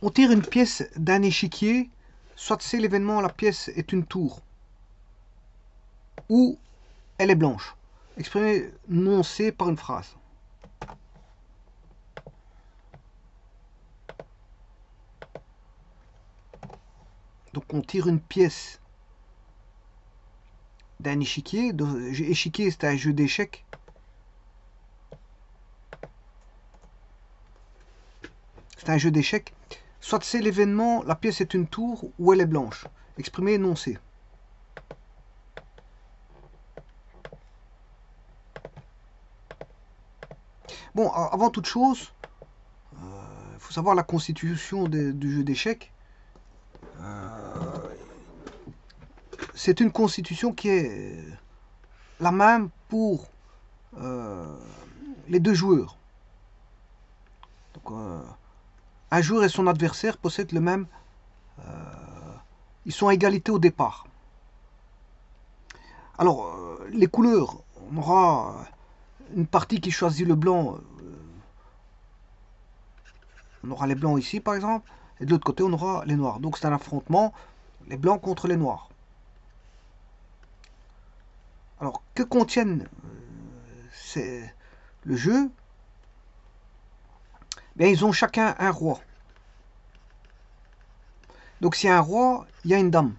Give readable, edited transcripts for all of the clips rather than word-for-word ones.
On tire une pièce d'un échiquier, soit c'est l'événement, la pièce est une tour, ou elle est blanche. Exprimez non C par une phrase. Donc on tire une pièce d'un échiquier. Échiquier, c'est un jeu d'échecs. C'est un jeu d'échecs. Soit c'est l'événement, la pièce est une tour, ou elle est blanche. Exprimez énoncé. Bon, avant toute chose, il faut savoir la constitution du jeu d'échecs. C'est une constitution qui est la même pour les deux joueurs. Donc, un joueur et son adversaire possèdent le même. Ils sont à égalité au départ. Alors, les couleurs, on aura une partie qui choisit le blanc. On aura les blancs ici, par exemple, et de l'autre côté, on aura les noirs. Donc, c'est un affrontement, les blancs contre les noirs. Alors, que contiennent le jeu? Bien, ils ont chacun un roi. Donc, s'il y a un roi, il y a une dame.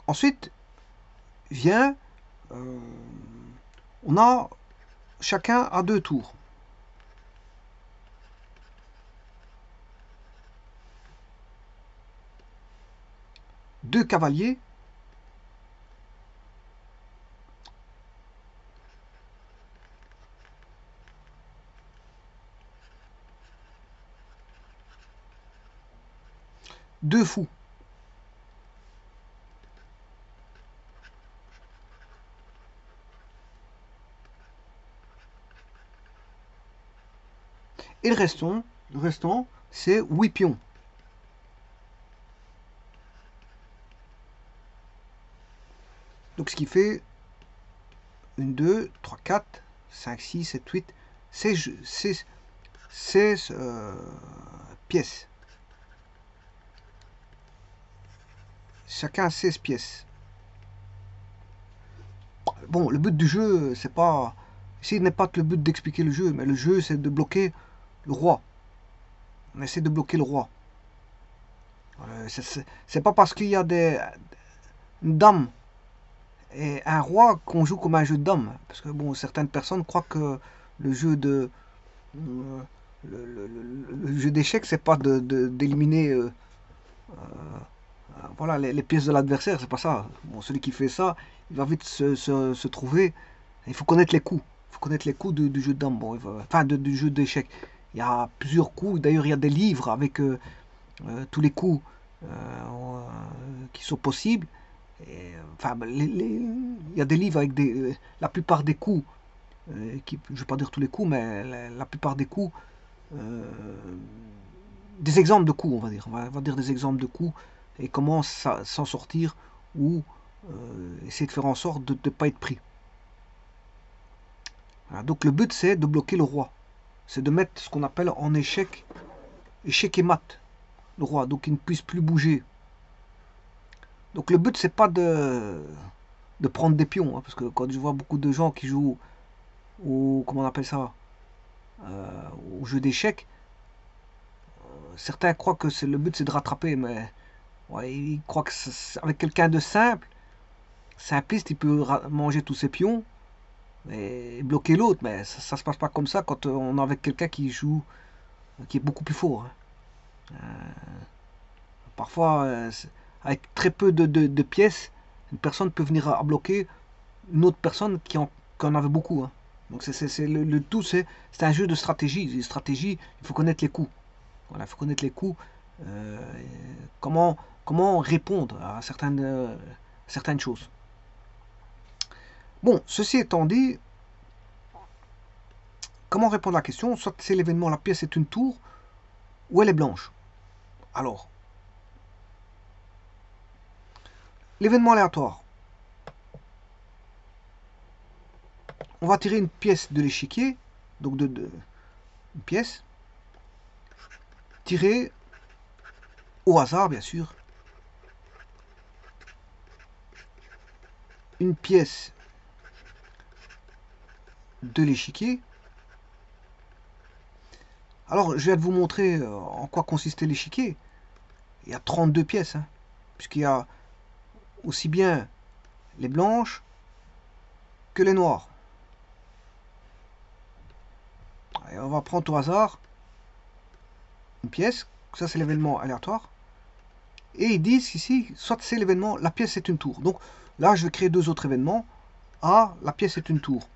Ensuite, vient, on a chacun à 2 tours. Deux cavaliers. Deux fous. Et le restant, c'est 8 pions. Donc ce qui fait 1, 2, 3, 4, 5, 6, 7, 8, 16 pièces. Chacun a 16 pièces. Bon, le but du jeu, c'est pas. Ici, n'est pas que le but d'expliquer le jeu, mais le jeu, c'est de bloquer le roi. On essaie de bloquer le roi. C'est pas parce qu'il y a une dame et un roi qu'on joue comme un jeu de dames. Parce que bon, certaines personnes croient que le jeu de. euh, le jeu d'échecs, c'est pas d'éliminer voilà, les pièces de l'adversaire, c'est pas ça. Bon, celui qui fait ça, il va vite se trouver. Il faut connaître les coups. Il faut connaître les coups du jeu de dames. Bon, enfin, du jeu d'échecs. Il y a plusieurs coups. D'ailleurs, il y a des livres avec tous les coups qui sont possibles. Et, enfin, il y a des livres avec la plupart des coups. Je ne vais pas dire tous les coups, mais la plupart des coups. euh, des exemples de coups, on va dire. On va dire des exemples de coups et comment s'en sortir ou essayer de faire en sorte de ne pas être pris. Voilà, donc le but c'est de bloquer le roi. C'est de mettre ce qu'on appelle en échec, échec et mat, le roi, donc il ne puisse plus bouger. Donc le but c'est pas de prendre des pions, hein, parce que quand je vois beaucoup de gens qui jouent au, comment on appelle ça, au jeu d'échecs, certains croient que le but c'est de rattraper, mais ouais, ils croient que avec quelqu'un de simple, simpliste, il peut manger tous ses pions et bloquer l'autre, mais ça se passe pas comme ça quand on est avec quelqu'un qui joue, qui est beaucoup plus fort, hein. Parfois, avec très peu de pièces, une personne peut venir à bloquer une autre personne qui en avait beaucoup, hein. Donc le tout, c'est un jeu de stratégie. Une stratégie, il faut connaître les coups. Voilà, il faut connaître les coups. euh, comment répondre à certaines choses. Bon, ceci étant dit, comment répondre à la question? Soit c'est l'événement, la pièce est une tour, ou elle est blanche. Alors, l'événement aléatoire. On va tirer une pièce de l'échiquier, donc une pièce, tirée au hasard, bien sûr, une pièce de l'échiquier. Alors, je viens de vous montrer en quoi consistait l'échiquier. Il y a 32 pièces, hein, puisqu'il y a aussi bien les blanches que les noires. Et on va prendre au hasard une pièce, ça c'est l'événement aléatoire. Et ils disent ici, soit c'est l'événement, la pièce est une tour. Donc là, je vais créer deux autres événements. A, la pièce est une tour.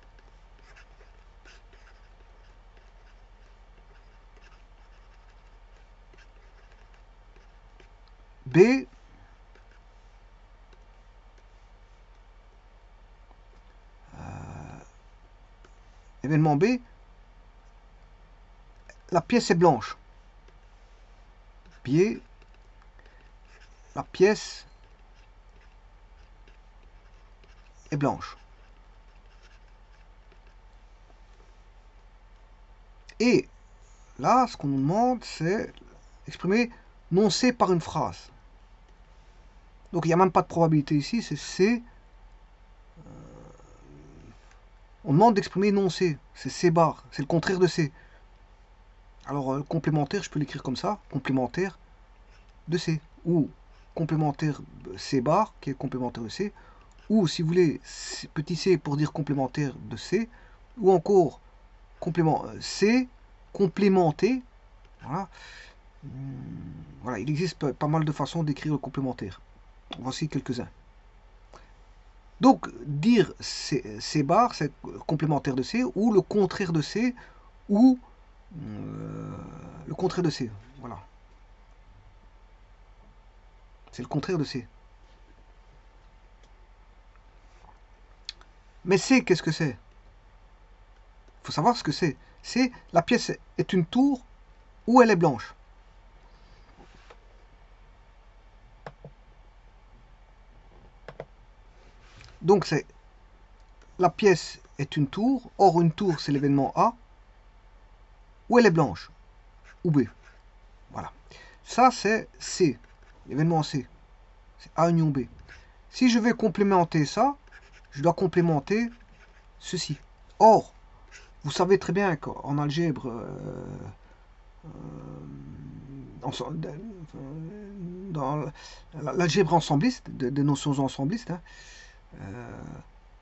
B, événement B, la pièce est blanche. B, la pièce est blanche. Et là, ce qu'on nous demande, c'est exprimer non C par une phrase. Donc il n'y a même pas de probabilité ici, c'est C. On demande d'exprimer non C, c'est C bar, c'est le contraire de C. Alors complémentaire, je peux l'écrire comme ça, complémentaire de C, ou complémentaire C bar, qui est complémentaire de C, ou si vous voulez, petit c pour dire complémentaire de C, ou encore complément C, complémenté. Voilà. Voilà, il existe pas mal de façons d'écrire le complémentaire. Voici quelques-uns. Donc, dire C bar, c'est complémentaire de C, ou le contraire de C, ou le contraire de C. Voilà. C'est le contraire de C. Mais C, qu'est-ce que c'est? Il faut savoir ce que c'est. C'est la pièce est une tour ou elle est blanche. Donc c'est la pièce est une tour, or une tour c'est l'événement A, ou elle est blanche, ou B. Voilà. Ça c'est C, l'événement C. C'est A union B. Si je vais complémenter ça, je dois complémenter ceci. Or, vous savez très bien qu'en algèbre, dans l'algèbre ensembliste, des notions ensemblistes, hein,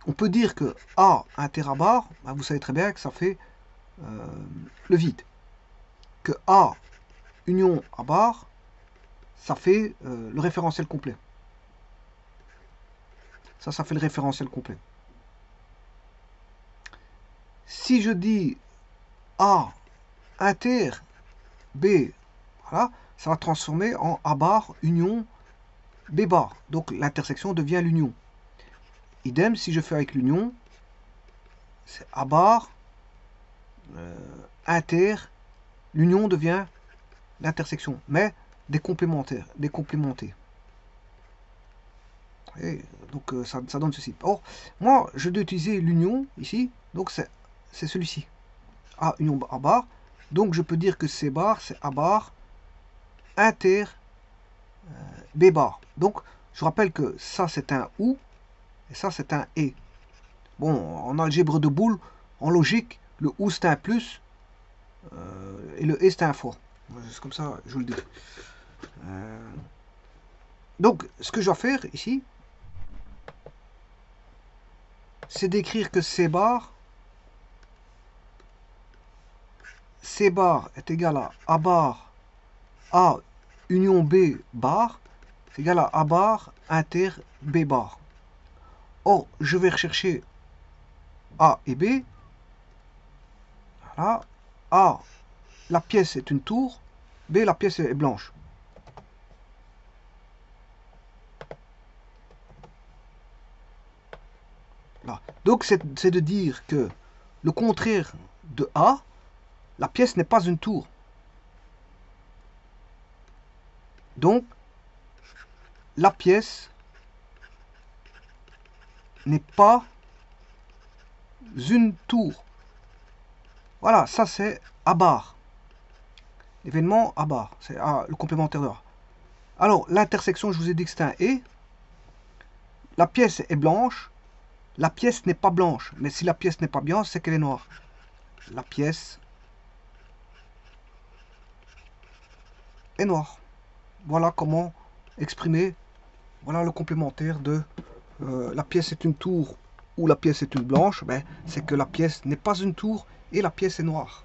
on peut dire que A inter à barre, ben vous savez très bien que ça fait le vide. Que A union à barre, ça fait le référentiel complet. Ça fait le référentiel complet. Si je dis A inter B, voilà, ça va transformer en A bar union B bar. Donc l'intersection devient l'union. Idem, si je fais avec l'union, c'est A bar inter, l'union devient l'intersection, mais des complémentaires, des complémentés. Et donc ça donne ceci. Or, moi, je dois utiliser l'union ici, donc c'est celui-ci. A union A bar. Donc je peux dire que C bar, c'est A bar inter B bar. Donc je rappelle que ça c'est un OU et ça c'est un et. Bon, en algèbre de boules, en logique, le OU c'est un plus et le et c'est un fois. C'est comme ça, je vous le dis. Donc ce que je dois faire ici, c'est d'écrire que C bar est égal à A bar A union B bar, c'est égal à A bar inter B bar. Or, je vais rechercher A et B. Voilà. A, la pièce est une tour. B, la pièce est blanche. Là. Donc, c'est de dire que le contraire de A, la pièce n'est pas une tour. Donc, la pièce n'est pas une tour. Voilà, ça c'est à barre. L'événement à barre, c'est le complémentaire de A. Alors, l'intersection, je vous ai dit que c'était un et. La pièce est blanche. La pièce n'est pas blanche. Mais si la pièce n'est pas blanche, c'est qu'elle est noire. La pièce est noire. Voilà comment exprimer. Voilà le complémentaire de la pièce est une tour ou la pièce est une blanche. Ben, c'est que la pièce n'est pas une tour et la pièce est noire.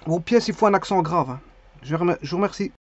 Bon, pièce, il faut un accent grave. Hein. Je vous remercie.